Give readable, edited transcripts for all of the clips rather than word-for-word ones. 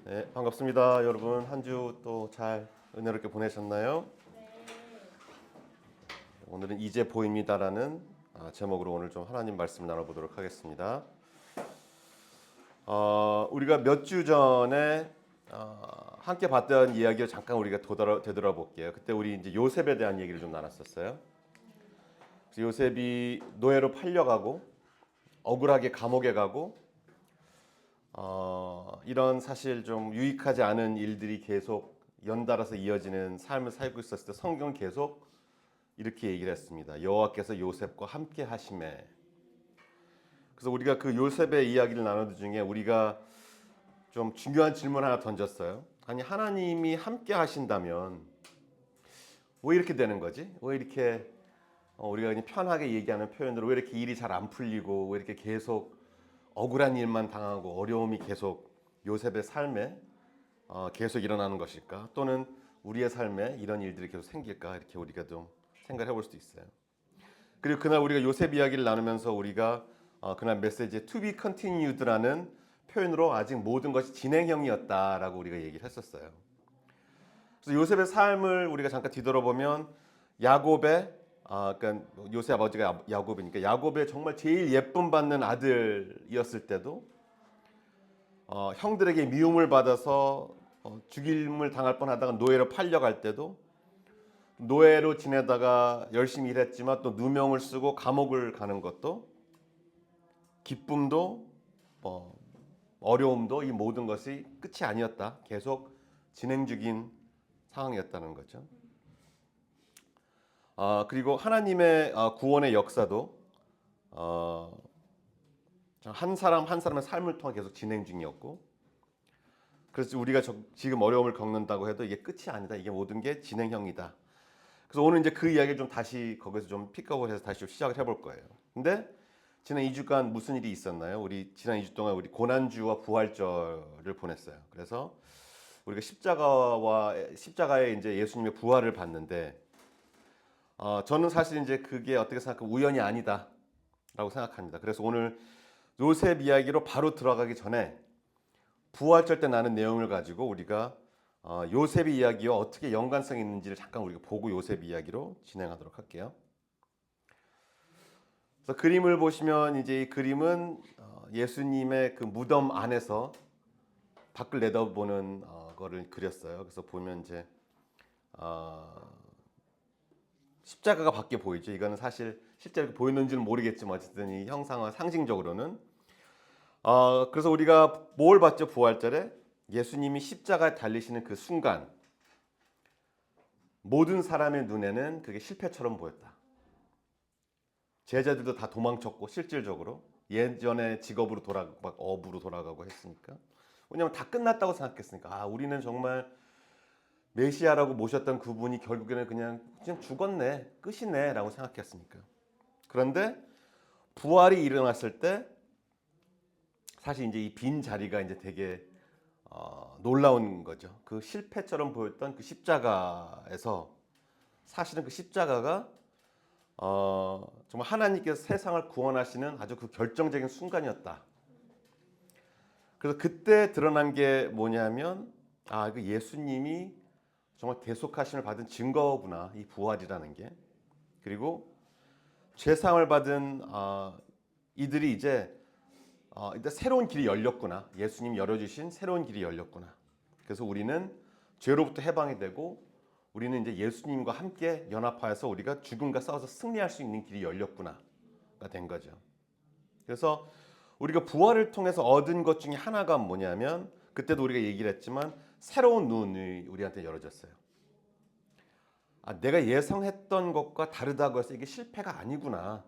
네, 반갑습니다. 여러분 한 주 또 잘 은혜롭게 보내셨나요? 오늘은 이제 보입니다라는 제목으로 오늘 좀 하나님 말씀 나눠보도록 하겠습니다. 우리가 몇 주 전에 함께 봤던 이야기를 잠깐 우리가 되돌아볼게요. 그때 우리 이제 요셉에 대한 얘기를 좀 나눴었어요. 그래서 요셉이 노예로 팔려가고 억울하게 감옥에 가고 이런 사실 좀 유익하지 않은 일들이 계속 연달아서 이어지는 삶을 살고 있었을 때 성경은 계속 이렇게 얘기를 했습니다. 여호와께서 요셉과 함께 하심에. 그래서 우리가 그 요셉의 이야기를 나누는 중에 우리가 좀 중요한 질문 하나 던졌어요. 아니 하나님이 함께 하신다면 왜 이렇게 되는 거지? 왜 이렇게 우리가 그냥 편하게 얘기하는 표현으로 왜 이렇게 일이 잘 안 풀리고 왜 이렇게 계속 억울한 일만 당하고 어려움이 계속 요셉의 삶에 계속 일어나는 것일까? 또는 우리의 삶에 이런 일들이 계속 생길까? 이렇게 우리가 좀 생각해 볼 수도 있어요. 그리고 그날 우리가 요셉 이야기를 나누면서 우리가 그날 메시지에 to be continued라는 표현으로 아직 모든 것이 진행형이었다라고 우리가 얘기를 했었어요. 그래서 요셉의 삶을 우리가 잠깐 뒤돌아보면 야곱의 그러니까 요셉 아버지가 야곱이니까 야곱의 정말 제일 예쁨 받는 아들이었을 때도 형들에게 미움을 받아서 죽임을 당할 뻔하다가 노예로 팔려갈 때도 노예로 지내다가 열심히 일했지만 또 누명을 쓰고 감옥을 가는 것도 기쁨도 어려움도 이 모든 것이 끝이 아니었다. 계속 진행 중인 상황이었다는 거죠. 그리고 하나님의 구원의 역사도 한 사람 한 사람의 삶을 통해 계속 진행 중이었고, 그래서 우리가 지금 어려움을 겪는다고 해도 이게 끝이 아니다. 이게 모든 게 진행형이다. 그래서 오늘 이제 그 이야기를 좀 다시 거기서 좀 픽업을 해서 다시 좀 시작을 해볼 거예요. 근데 지난 2주간 무슨 일이 있었나요? 우리 지난 2주 동안 우리 고난주와 부활절을 보냈어요. 그래서 우리가 십자가에 이제 예수님의 부활을 봤는데, 저는 사실 이제 그게 어떻게 생각하면 우연이 아니다라고 생각합니다. 그래서 오늘 요셉 이야기로 바로 들어가기 전에 부활절 때 나는 내용을 가지고 우리가 요셉의 이야기와 어떻게 연관성이 있는지를 잠깐 우리가 보고 요셉 이야기로 진행하도록 할게요. 그래서 그림을 보시면 이제 이 그림은 예수님의 그 무덤 안에서 밖을 내다보는 거를 그렸어요. 그래서 보면 이제 십자가가 밖에 보이죠. 이거는 사실 실제로 보이는지는 모르겠지만 어쨌든 이 형상화 상징적으로는 그래서 우리가 뭘 봤죠? 부활절에 예수님이 십자가에 달리시는 그 순간 모든 사람의 눈에는 그게 실패처럼 보였다. 제자들도 다 도망쳤고 실질적으로 예전의 직업으로 막 업으로 돌아가고 했으니까. 왜냐하면 다 끝났다고 생각했으니까. 우리는 정말 메시아라고 모셨던 그분이 결국에는 그냥 죽었네, 끝이네라고 생각했으니까. 그런데 부활이 일어났을 때 사실 이제 이 빈 자리가 이제 되게 놀라운 거죠. 그 실패처럼 보였던 그 십자가에서 사실은 그 십자가가 정말 하나님께서 세상을 구원하시는 아주 그 결정적인 순간이었다. 그래서 그때 드러난 게 뭐냐면 그 예수님이 정말 대속하심을 받은 증거구나, 이 부활이라는 게. 그리고 죄사함을 받은 이들이 이제 일단 새로운 길이 열렸구나. 예수님 열어주신 새로운 길이 열렸구나. 그래서 우리는 죄로부터 해방이 되고 우리는 이제 예수님과 함께 연합하여서 우리가 죽음과 싸워서 승리할 수 있는 길이 열렸구나가 된 거죠. 그래서 우리가 부활을 통해서 얻은 것 중에 하나가 뭐냐면 그때도 우리가 얘기를 했지만 새로운 눈이 우리한테 열어졌어요. 내가 예상했던 것과 다르다고 해서 이게 실패가 아니구나.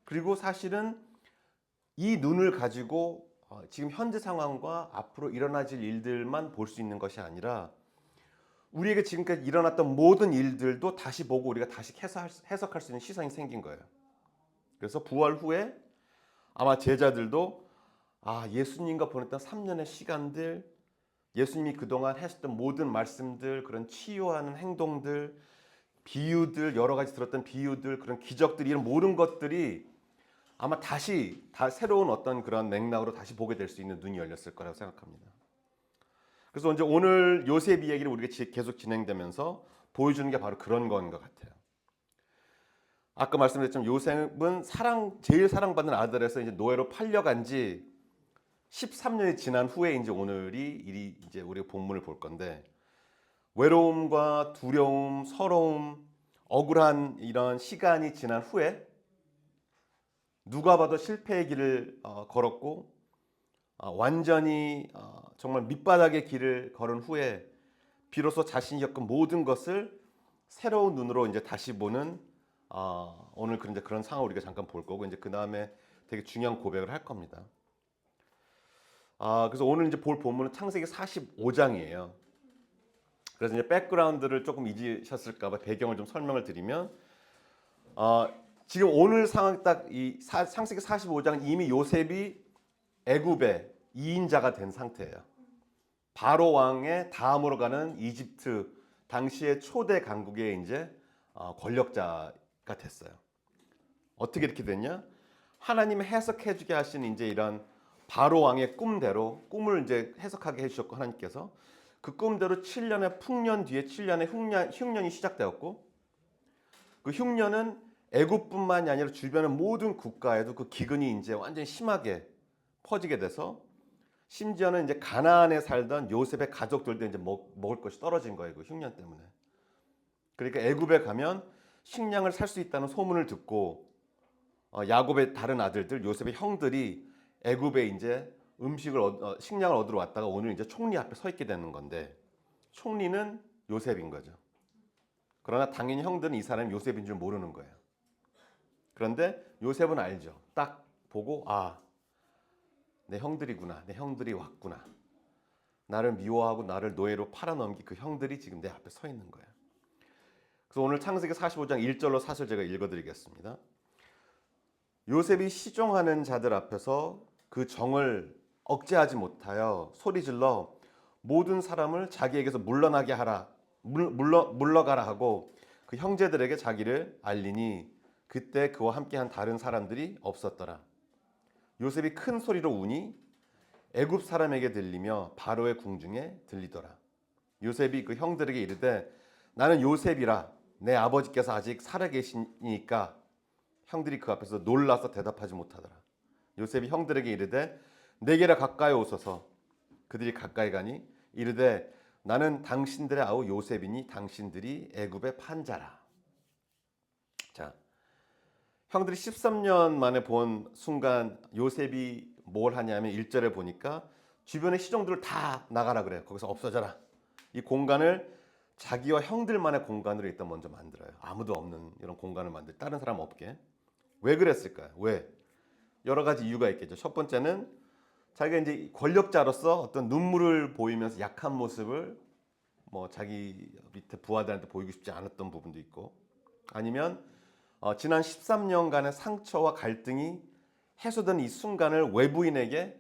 그리고 사실은 이 눈을 가지고 지금 현재 상황과 앞으로 일어나질 일들만 볼 수 있는 것이 아니라 우리에게 지금까지 일어났던 모든 일들도 다시 보고 우리가 다시 해석할 수 있는 시선이 생긴 거예요. 그래서 부활 후에 아마 제자들도 예수님과 보냈던 3년의 시간들, 예수님이 그동안 하셨던 모든 말씀들, 그런 치유하는 행동들, 비유들, 여러 가지 들었던 비유들, 그런 기적들, 이런 모든 것들이 아마 다시 새로운 어떤 그런 맥락으로 다시 보게 될 수 있는 눈이 열렸을 거라고 생각합니다. 그래서 이제 오늘 요셉 이야기를 우리가 계속 진행되면서 보여주는 게 바로 그런 건 것 같아요. 아까 말씀드렸지만 요셉은 제일 사랑받는 아들에서 이제 노예로 팔려간 지 13년이 지난 후에 이제 오늘이 이제 우리가 본문을 볼 건데, 외로움과 두려움, 서러움, 억울한 이런 시간이 지난 후에 누가 봐도 실패의 길을 걸었고, 완전히 정말 밑바닥의 길을 걸은 후에 비로소 자신이 겪은 모든 것을 새로운 눈으로 이제 다시 보는, 오늘 그런 상황을 우리가 잠깐 볼 거고, 이제 그 다음에 되게 중요한 고백을 할 겁니다. 그래서 오늘 이제 볼 본문은 창세기 45장이에요. 그래서 이제 백그라운드를 조금 잊으셨을까봐 배경을 좀 설명을 드리면, 지금 오늘 상황 딱 이 창세기 45장 이미 요셉이 애굽의 2인자가 된 상태예요. 바로 왕의 다음으로 가는 이집트 당시의 초대 강국의 이제 권력자가 됐어요. 어떻게 이렇게 됐냐? 하나님이 해석해주게 하신 이제 이런 바로 왕의 꿈대로 꿈을 이제 해석하게 해주셨고, 하나님께서 그 꿈대로 7년의 풍년 뒤에 7년의 흉년이 시작되었고, 그 흉년은 애굽뿐만이 아니라 주변의 모든 국가에도 그 기근이 이제 완전히 심하게 퍼지게 돼서, 심지어는 이제 가나안에 살던 요셉의 가족들도 이제 먹을 것이 떨어진 거예요, 그 흉년 때문에. 그러니까 애굽에 가면 식량을 살 수 있다는 소문을 듣고 야곱의 다른 아들들, 요셉의 형들이 애굽에 이제 식량을 얻으러 왔다가 오늘 이제 총리 앞에 서 있게 되는 건데, 총리는 요셉인 거죠. 그러나 당연히 형들은 이 사람이 요셉인 줄 모르는 거예요. 그런데 요셉은 알죠. 딱 보고 내 형들이구나. 내 형들이 왔구나. 나를 미워하고 나를 노예로 팔아넘긴 그 형들이 지금 내 앞에 서 있는 거예요. 그래서 오늘 창세기 45장 1절로 4절 제가 읽어드리겠습니다. 요셉이 시종하는 자들 앞에서 그 정을 억제하지 못하여 소리질러 모든 사람을 자기에게서 물러나게 하라, 물러가라 하고 그 형제들에게 자기를 알리니 그때 그와 함께한 다른 사람들이 없었더라. 요셉이 큰 소리로 우니 애굽 사람에게 들리며 바로의 궁중에 들리더라. 요셉이 그 형들에게 이르되 나는 요셉이라. 내 아버지께서 아직 살아 계시니까. 형들이 그 앞에서 놀라서 대답하지 못하더라. 요셉이 형들에게 이르되 내게라 가까이 오소서. 그들이 가까이 가니 이르되 나는 당신들의 아우 요셉이니 당신들이 애굽의 판자라. 자, 형들이 13년 만에 본 순간 요셉이 뭘 하냐면 1절에 보니까 주변의 시종들을 다 나가라 그래요. 거기서 없어져라. 이 공간을 자기와 형들만의 공간으로 일단 먼저 만들어요. 아무도 없는 이런 공간을 다른 사람 없게. 왜 그랬을까요? 왜? 여러 가지 이유가 있겠죠. 첫 번째는 자기가 이제 권력자로서 어떤 눈물을 보이면서 약한 모습을 자기 밑에 부하들한테 보이고 싶지 않았던 부분도 있고, 아니면 지난 13년간의 상처와 갈등이 해소된 이 순간을 외부인에게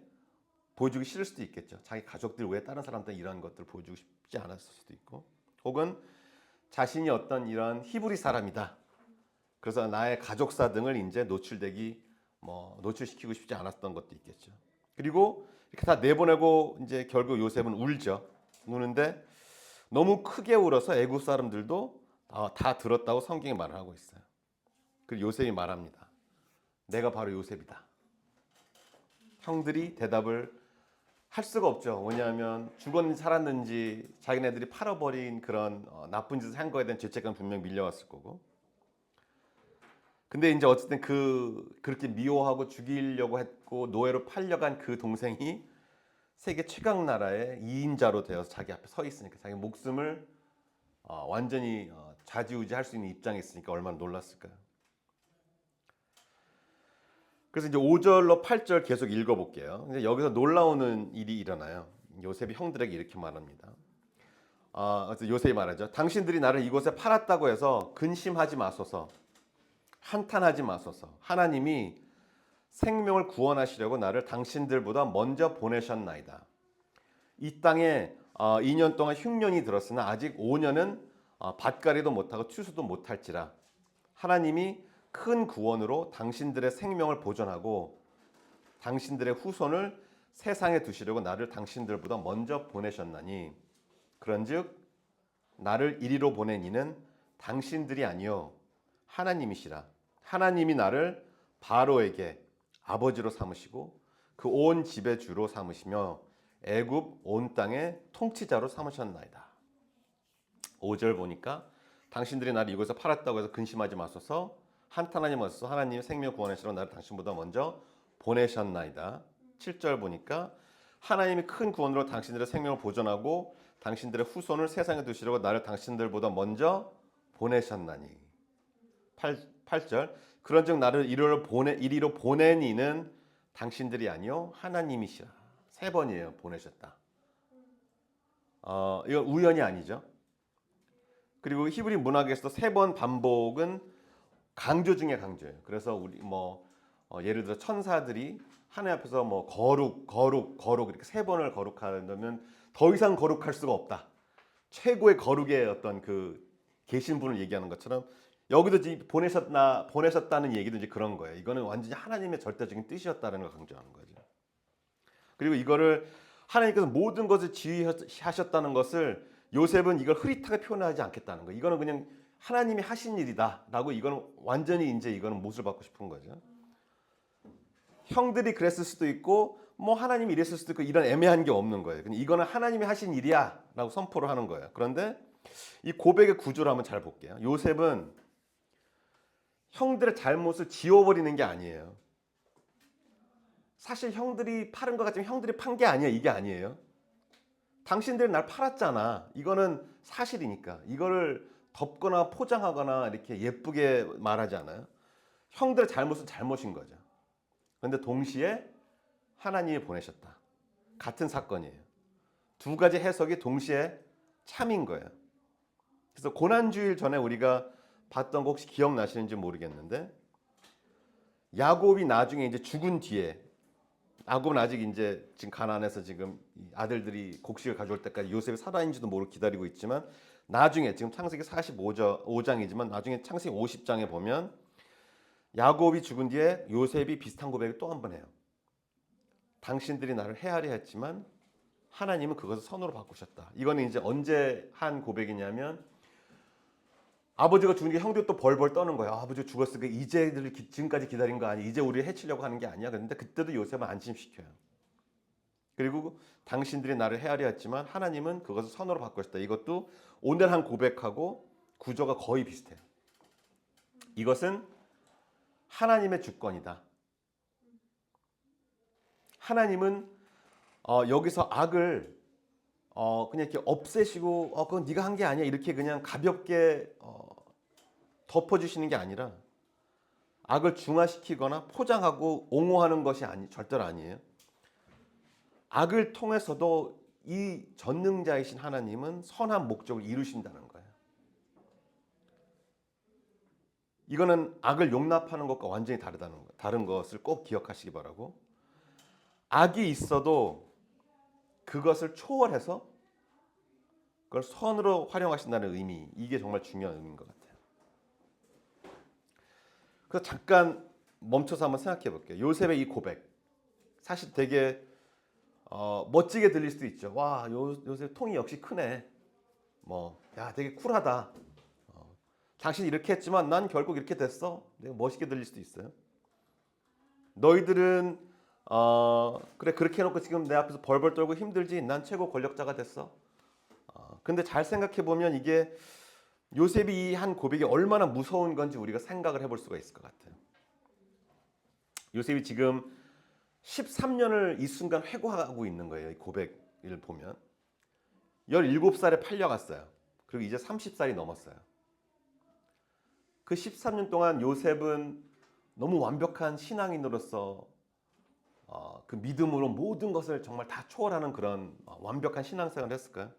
보여주기 싫을 수도 있겠죠. 자기 가족들 외에 다른 사람들한테 이런 것들을 보여주고 싶지 않았을 수도 있고, 혹은 자신이 어떤 이런 히브리 사람이다. 그래서 나의 가족사 등을 이제 노출시키고 싶지 않았던 것도 있겠죠. 그리고 이렇게 다 내보내고 이제 결국 요셉은 울죠. 우는데 너무 크게 울어서 애굽 사람들도 다 들었다고 성경에 말을 하고 있어요. 그리고 요셉이 말합니다. 내가 바로 요셉이다. 형들이 대답을 할 수가 없죠. 왜냐하면 죽었는지 살았는지 자기네들이 팔아버린 그런 나쁜 짓을 한 거에 대한 죄책감 분명 밀려왔을 거고. 근데 이제 어쨌든 그렇게 미워하고 죽이려고 했고 노예로 팔려간 그 동생이 세계 최강 나라의 2인자로 되어서 자기 앞에 서 있으니까, 자기 목숨을 완전히 좌지우지할 수 있는 입장에 있으니까 얼마나 놀랐을까요? 그래서 이제 5절로 8절 계속 읽어볼게요. 이제 여기서 놀라운 일이 일어나요. 요셉이 형들에게 이렇게 말합니다. 그래서 요셉이 말하죠. 당신들이 나를 이곳에 팔았다고 해서 근심하지 마소서. 한탄하지 마소서. 하나님이 생명을 구원하시려고 나를 당신들보다 먼저 보내셨나이다. 이 땅에 2년 동안 흉년이 들었으나 아직 5년은 밭갈이도 못하고 추수도 못할지라. 하나님이 큰 구원으로 당신들의 생명을 보존하고 당신들의 후손을 세상에 두시려고 나를 당신들보다 먼저 보내셨나니 그런즉 나를 이리로 보낸 이는 당신들이 아니요 하나님이시라. 하나님이 나를 바로에게 아버지로 삼으시고 그 온 집의 주로 삼으시며 애굽 온 땅의 통치자로 삼으셨나이다. 5절 보니까 당신들이 나를 이곳에서 팔았다고 해서 근심하지 마소서. 한탄하지 마소서. 하나님이 생명 구원하시러 나를 당신보다 먼저 보내셨나이다. 7절 보니까 하나님이 큰 구원으로 당신들의 생명을 보존하고 당신들의 후손을 세상에 두시려고 나를 당신들보다 먼저 보내셨나니. 8절 그런즉 나를 이리로 보낸 이는 당신들이 아니요 하나님이시라. 3번이에요. 보내셨다. 이건 우연이 아니죠. 그리고 히브리 문학에서도 3번 반복은 강조 중에 강조예요. 그래서 우리 예를 들어 천사들이 하나님 앞에서 거룩 이렇게 3번을 거룩하려면 더 이상 거룩할 수가 없다. 최고의 거룩의 어떤 그 계신 분을 얘기하는 것처럼 여기도 보내셨다는 얘기도 이제 그런 거예요. 이거는 완전히 하나님의 절대적인 뜻이었다는 걸 강조하는 거죠. 그리고 이거를 하나님께서 모든 것을 지휘하셨다는 것을 요셉은 이걸 흐릿하게 표현하지 않겠다는 거예요. 이거는 그냥 하나님이 하신 일이다라고 이거는 완전히 이제 이거는 못을 받고 싶은 거죠. 형들이 그랬을 수도 있고 하나님이 이랬을 수도 있고 이런 애매한 게 없는 거예요. 이거는 하나님이 하신 일이야라고 선포를 하는 거예요. 그런데 이 고백의 구조를 한번 잘 볼게요. 요셉은 형들의 잘못을 지워버리는 게 아니에요. 사실 형들이 팔은 것 같지만 형들이 판 게 아니야. 이게 아니에요. 당신들이 날 팔았잖아. 이거는 사실이니까. 이거를 덮거나 포장하거나 이렇게 예쁘게 말하지 않아요. 형들의 잘못은 잘못인 거죠. 그런데 동시에 하나님이 보내셨다. 같은 사건이에요. 두 가지 해석이 동시에 참인 거예요. 그래서 고난주일 전에 우리가 봤던 거 혹시 기억나시는지 모르겠는데 야곱이 나중에 이제 죽은 뒤에 야곱은 아직 이제 지금 가나안에서 지금 아들들이 곡식을 가져올 때까지 요셉이 살아있는지도 모르고 기다리고 있지만 나중에 지금 창세기 45장이지만 나중에 창세기 50장에 보면 야곱이 죽은 뒤에 요셉이 비슷한 고백을 또 한 번 해요. 당신들이 나를 헤아려 했지만 하나님은 그것을 선으로 바꾸셨다. 이거는 이제 언제 한 고백이냐면 아버지가 죽은 뒤에 형들이 또 벌벌 떠는 거예요. 아버지가 죽었으니까 이제들 지금까지 기다린 거 아니야. 이제 우리를 해치려고 하는 게 아니야. 그런데 그때도 요셉은 안심시켜요. 그리고 당신들이 나를 헤아려 했지만 하나님은 그것을 선으로 바꾸셨다. 이것도 오늘 한 고백하고 구조가 거의 비슷해요. 이것은 하나님의 주권이다. 하나님은 여기서 악을 그냥 이렇게 없애시고 그건 네가 한 게 아니야 이렇게 그냥 가볍게 덮어주시는 게 아니라 악을 중화시키거나 포장하고 옹호하는 것이 절대로 아니에요. 악을 통해서도 이 전능자이신 하나님은 선한 목적을 이루신다는 거예요. 이거는 악을 용납하는 것과 완전히 다른 것을 꼭 기억하시기 바라고, 악이 있어도 그것을 초월해서 그걸 선으로 활용하신다는 의미, 이게 정말 중요한 의미인 것 같아요. 그래서 잠깐 멈춰서 한번 생각해 볼게요. 요셉의 이 고백 사실 되게 멋지게 들릴 수도 있죠. 와, 요셉 통이 역시 크네. 야, 되게 쿨하다. 당신이 이렇게 했지만 난 결국 이렇게 됐어. 되게 멋있게 들릴 수도 있어요. 너희들은 그래 그렇게 해놓고 지금 내 앞에서 벌벌 떨고 힘들지. 난 최고 권력자가 됐어. 근데 잘 생각해 보면 이게 요셉이 한 고백이 얼마나 무서운 건지 우리가 생각을 해볼 수가 있을 것 같아요. 요셉이 지금 13년을 이 순간 회고하고 있는 거예요. 이 고백을 보면 17살에 팔려갔어요. 그리고 이제 30살이 넘었어요. 그 13년 동안 요셉은 너무 완벽한 신앙인으로서 그 믿음으로 모든 것을 정말 다 초월하는 그런 완벽한 신앙생활을 했을까요?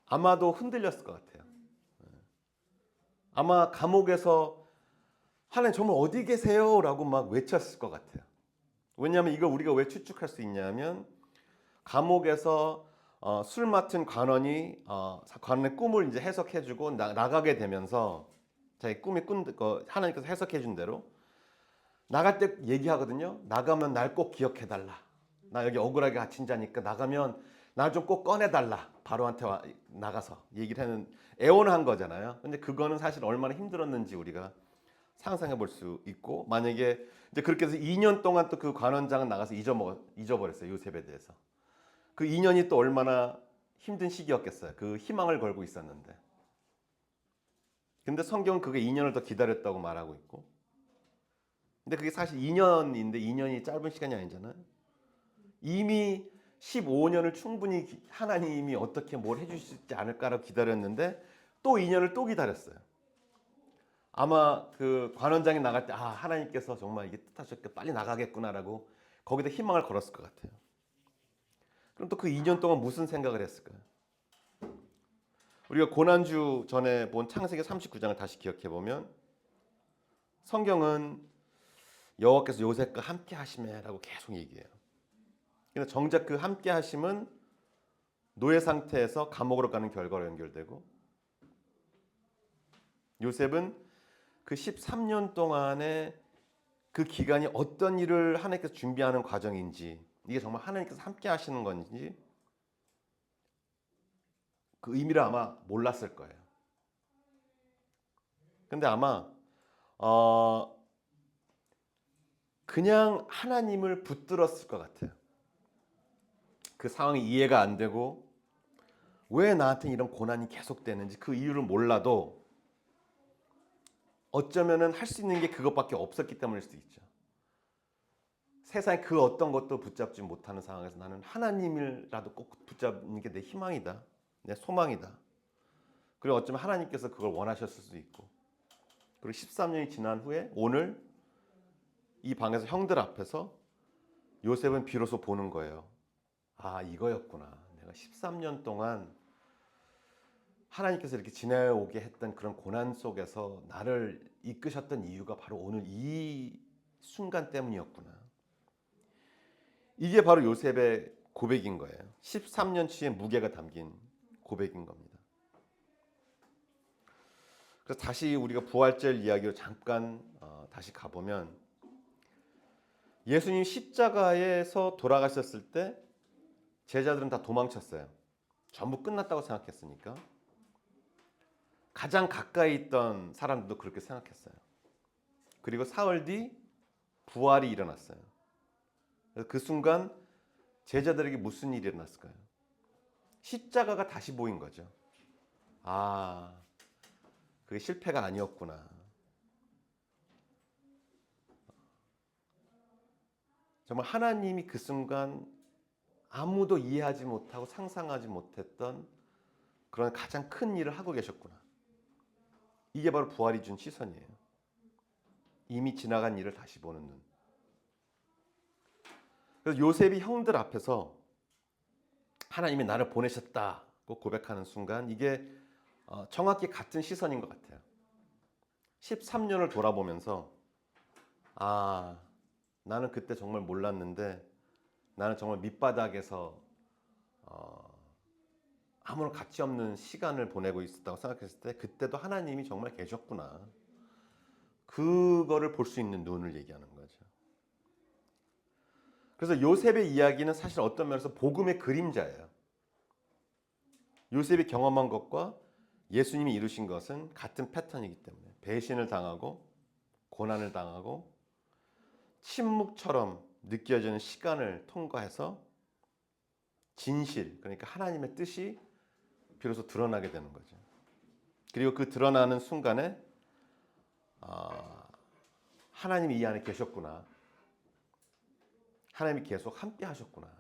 아마도 흔들렸을 것 같아요. 아마 감옥에서 하나님 정말 어디 계세요? 라고 막 외쳤을 것 같아요. 왜냐하면 이걸 우리가 왜 추측할 수 있냐면 감옥에서 술 맡은 관원이 관원의 꿈을 이제 해석해주고 나가게 되면서 자기 꿈에 하나님께서 해석해 준 대로 나갈 때 얘기하거든요. 나가면 날 꼭 기억해 달라. 나 여기 억울하게 갇힌 자니까 나가면 날 좀 꼭 꺼내 달라. 바로한테 나가서 얘기를 하는 애원한 거잖아요. 근데 그거는 사실 얼마나 힘들었는지 우리가 상상해 볼 수 있고, 만약에 이제 그렇게 해서 2년 동안 또 그 관원장은 나가서 잊어버렸어요. 요셉에 대해서. 그 2년이 또 얼마나 힘든 시기였겠어요. 그 희망을 걸고 있었는데. 근데 성경은 그게 2년을 더 기다렸다고 말하고 있고. 근데 그게 사실 2년인데 2년이 짧은 시간이 아니잖아요. 이미 15년을 충분히 하나님이 어떻게 뭘 해주시지 않을까라고 기다렸는데 또 2년을 또 기다렸어요. 아마 그 관원장이 나갈 때 하나님께서 정말 이게 뜻하셨게 빨리 나가겠구나라고 거기다 희망을 걸었을 것 같아요. 그럼 또 그 2년 동안 무슨 생각을 했을까요? 우리가 고난주 전에 본 창세기 39장을 다시 기억해 보면 성경은 여호와께서 요셉과 함께 하심에라고 계속 얘기해요. 근데 정작 그 함께 하심은 노예 상태에서 감옥으로 가는 결과로 연결되고, 요셉은 그 13년 동안의 그 기간이 어떤 일을 하나님께서 준비하는 과정인지, 이게 정말 하나님께서 함께 하시는 건지 그 의미를 아마 몰랐을 거예요. 근데 아마 그냥 하나님을 붙들었을 것 같아요. 그 상황이 이해가 안 되고 왜 나한테 이런 고난이 계속되는지 그 이유를 몰라도 어쩌면은 할 수 있는 게 그것밖에 없었기 때문일 수도 있죠. 세상에 그 어떤 것도 붙잡지 못하는 상황에서 나는 하나님이라도 꼭 붙잡는 게 내 희망이다, 내 소망이다. 그리고 어쩌면 하나님께서 그걸 원하셨을 수도 있고. 그리고 13년이 지난 후에 오늘 이 방에서 형들 앞에서 요셉은 비로소 보는 거예요. 이거였구나. 내가 13년 동안 하나님께서 이렇게 지내오게 했던 그런 고난 속에서 나를 이끄셨던 이유가 바로 오늘 이 순간 때문이었구나. 이게 바로 요셉의 고백인 거예요. 13년치의 무게가 담긴 고백인 겁니다. 그래서 다시 우리가 부활절 이야기로 잠깐 다시 가보면, 예수님 십자가에서 돌아가셨을 때 제자들은 다 도망쳤어요. 전부 끝났다고 생각했으니까. 가장 가까이 있던 사람들도 그렇게 생각했어요. 그리고 사흘 뒤 부활이 일어났어요. 그래서 그 순간 제자들에게 무슨 일이 일어났을까요? 십자가가 다시 보인 거죠. 그게 실패가 아니었구나. 정말 하나님이 그 순간 아무도 이해하지 못하고 상상하지 못했던 그런 가장 큰 일을 하고 계셨구나. 이게 바로 부활이 준 시선이에요. 이미 지나간 일을 다시 보는 눈. 그래서 요셉이 형들 앞에서 하나님이 나를 보내셨다고 고백하는 순간 이게 정확히 같은 시선인 것 같아요. 13년을 돌아보면서 나는 그때 정말 몰랐는데, 나는 정말 밑바닥에서 아무런 가치 없는 시간을 보내고 있었다고 생각했을 때 그때도 하나님이 정말 계셨구나. 그거를 볼 수 있는 눈을 얘기하는 거죠. 그래서 요셉의 이야기는 사실 어떤 면에서 복음의 그림자예요. 요셉이 경험한 것과 예수님이 이루신 것은 같은 패턴이기 때문에 배신을 당하고 고난을 당하고 침묵처럼 느껴지는 시간을 통과해서 진실, 그러니까 하나님의 뜻이 비로소 드러나게 되는 거죠. 그리고 그 드러나는 순간에 하나님이 이 안에 계셨구나. 하나님이 계속 함께 하셨구나.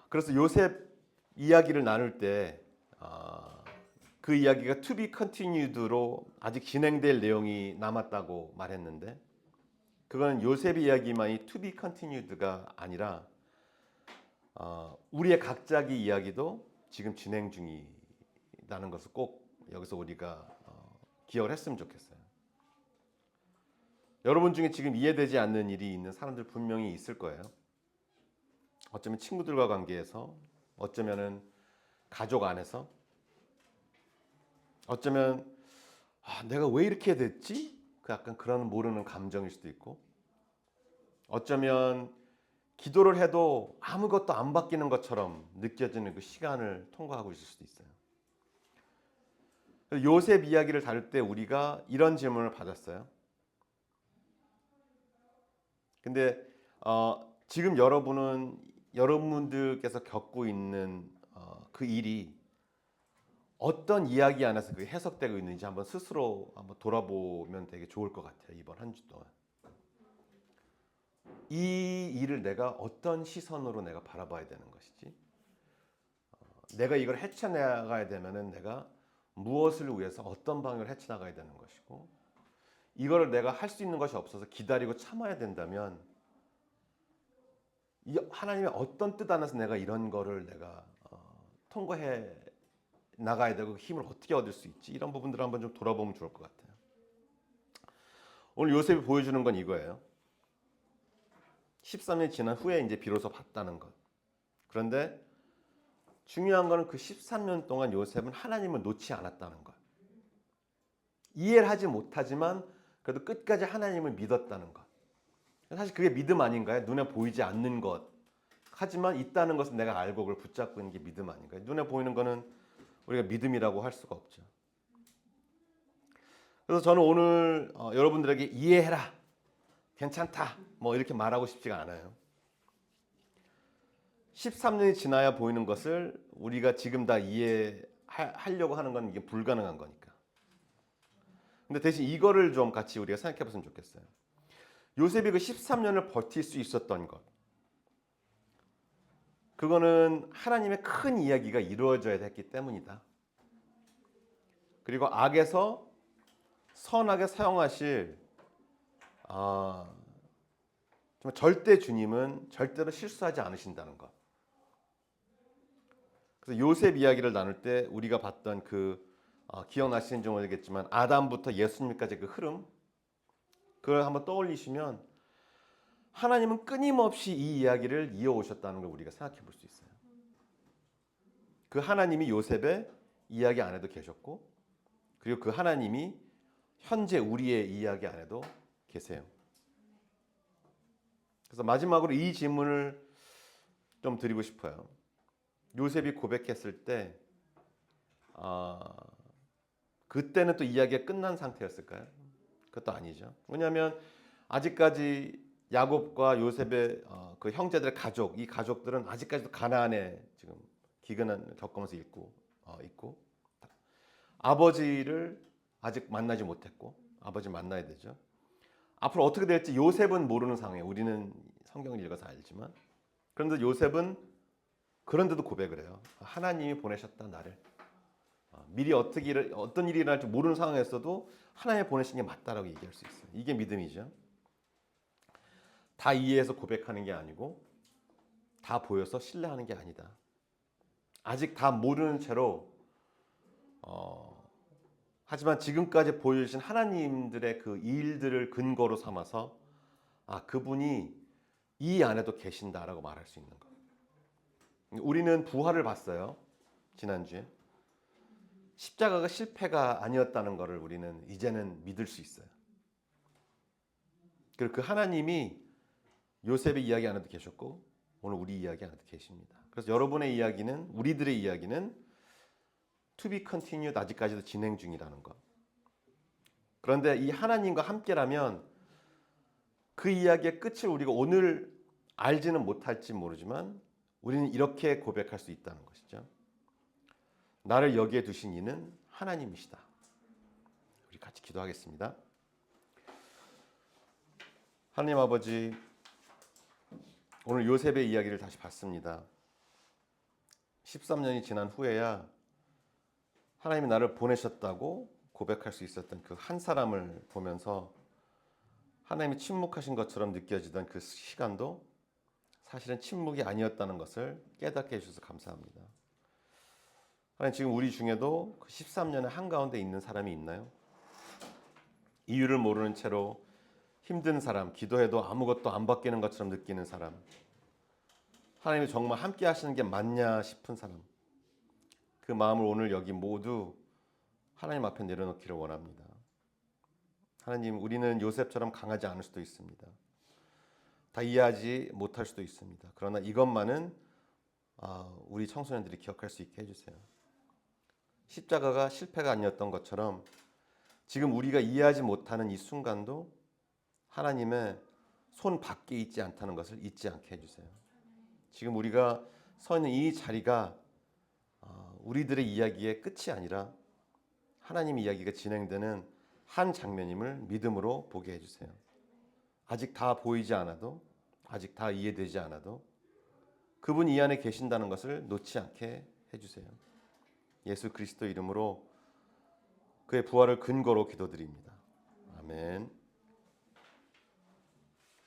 그래서 요셉 이야기를 나눌 때 그 이야기가 to be continued로 아직 진행될 내용이 남았다고 말했는데, 그건 요셉 이야기만이 to be continued가 아니라 우리의 각자의 이야기도 지금 진행 중이라는 것을 꼭 여기서 우리가 기억을 했으면 좋겠어요. 여러분 중에 지금 이해되지 않는 일이 있는 사람들 분명히 있을 거예요. 어쩌면 친구들과 관계에서, 어쩌면은 가족 안에서 어쩌면 내가 왜 이렇게 됐지? 그 약간 그런 모르는 감정일 수도 있고 어쩌면 기도를 해도 아무것도 안 바뀌는 것처럼 느껴지는 그 시간을 통과하고 있을 수도 있어요. 요셉 이야기를 다룰 때 우리가 이런 질문을 받았어요. 근데 지금 여러분들께서 겪고 있는 그 일이 어떤 이야기 안에서 그게 해석되고 있는지 한번 스스로 한번 돌아보면 되게 좋을 것 같아요. 이번 한 주 동안 이 일을 내가 어떤 시선으로 내가 바라봐야 되는 것이지? 내가 이걸 헤쳐나가야 되면은 내가 무엇을 위해서 어떤 방향을 헤쳐나가야 되는 것이고 이거를 내가 할 수 있는 것이 없어서 기다리고 참아야 된다면 하나님의 어떤 뜻 안에서 내가 이런 거를 내가 통과해 나가야 되고 그 힘을 어떻게 얻을 수 있지? 이런 부분들을 한번 좀 돌아보면 좋을 것 같아요. 오늘 요셉이 보여주는 건 이거예요. 13년 지난 후에 이제 비로소 봤다는 것. 그런데 중요한 거는 그 13년 동안 요셉은 하나님을 놓지 않았다는 것. 이해를 하지 못하지만 그래도 끝까지 하나님을 믿었다는 것. 사실 그게 믿음 아닌가요? 눈에 보이지 않는 것. 하지만 있다는 것을 내가 알고 그걸 붙잡고 있는 게 믿음 아닌가요? 눈에 보이는 거는 우리가 믿음이라고 할 수가 없죠. 그래서 저는 오늘 여러분들에게 이해해라, 괜찮다, 뭐 이렇게 말하고 싶지가 않아요. 13년이 지나야 보이는 것을 우리가 지금 다 이해하려고 하는 건 이게 불가능한 거니까. 근데 대신 이거를 좀 같이 우리가 생각해 봤으면 좋겠어요. 요셉이 그 13년을 버틸 수 있었던 것. 그거는 하나님의 큰 이야기가 이루어져야 했기 때문이다. 그리고 악에서 선하게 사용하실 절대 주님은 절대로 실수하지 않으신다는 것. 그래서 요셉 이야기를 나눌 때 우리가 봤던 기억나시는지 모르겠지만 아담부터 예수님까지 그 흐름 그걸 한번 떠올리시면 하나님은 끊임없이 이 이야기를 이어오셨다는 걸 우리가 생각해 볼 수 있어요. 그 하나님이 요셉의 이야기 안에도 계셨고 그리고 그 하나님이 현재 우리의 이야기 안에도 계세요. 그래서 마지막으로 이 질문을 좀 드리고 싶어요. 요셉이 고백했을 때 그때는 또 이야기가 끝난 상태였을까요? 그것도 아니죠. 왜냐하면 아직까지 야곱과 요셉의 그 형제들의 가족, 이 가족들은 아직까지도 가나안에 지금 기근을 겪으면서 있고 아버지를 아직 만나지 못했고 아버지 만나야 되죠. 앞으로 어떻게 될지 요셉은 모르는 상황이에요. 우리는 성경을 읽어서 알지만 그런데 요셉은 그런데도 고백을 해요. 하나님이 보내셨다 나를. 미리 어떤 일이 일어날지 모르는 상황에서도 하나님이 보내신 게 맞다라고 얘기할 수 있어요. 이게 믿음이죠. 다 이해해서 고백하는 게 아니고 다 보여서 신뢰하는 게 아니다. 아직 다 모르는 채로 하지만 지금까지 보여주신 하나님들의 그 일들을 근거로 삼아서 그분이 이 안에도 계신다라고 말할 수 있는 것. 우리는 부활을 봤어요. 지난주에. 십자가가 실패가 아니었다는 것을 우리는 이제는 믿을 수 있어요. 그리고 그 하나님이 요셉의 이야기 안에도 계셨고 오늘 우리 이야기 안에도 계십니다. 그래서 여러분의 이야기는 우리들의 이야기는 to be continued 아직까지도 진행 중이라는 것. 그런데 이 하나님과 함께라면 그 이야기의 끝을 우리가 오늘 알지는 못할지 모르지만 우리는 이렇게 고백할 수 있다는 것이죠. 나를 여기에 두신 이는 하나님이시다. 우리 같이 기도하겠습니다. 하나님 아버지, 오늘 요셉의 이야기를 다시 봤습니다. 13년이 지난 후에야 하나님이 나를 보내셨다고 고백할 수 있었던 그 한 사람을 보면서 하나님이 침묵하신 것처럼 느껴지던 그 시간도 사실은 침묵이 아니었다는 것을 깨닫게 해주셔서 감사합니다. 하나님, 지금 우리 중에도 그 13년의 한가운데 있는 사람이 있나요? 이유를 모르는 채로 힘든 사람, 기도해도 아무것도 안 바뀌는 것처럼 느끼는 사람, 하나님이 정말 함께 하시는 게 맞냐 싶은 사람, 그 마음을 오늘 여기 모두 하나님 앞에 내려놓기를 원합니다. 하나님, 우리는 요셉처럼 강하지 않을 수도 있습니다. 다 이해하지 못할 수도 있습니다. 그러나 이것만은 우리 청소년들이 기억할 수 있게 해주세요. 십자가가 실패가 아니었던 것처럼 지금 우리가 이해하지 못하는 이 순간도 하나님의 손 밖에 있지 않다는 것을 잊지 않게 해주세요. 지금 우리가 서 있는 이 자리가 우리들의 이야기의 끝이 아니라 하나님 이야기가 진행되는 한 장면임을 믿음으로 보게 해주세요. 아직 다 보이지 않아도, 아직 다 이해되지 않아도 그분 이 안에 계신다는 것을 놓지 않게 해주세요. 예수 그리스도 이름으로 그의 부활을 근거로 기도드립니다. 아멘.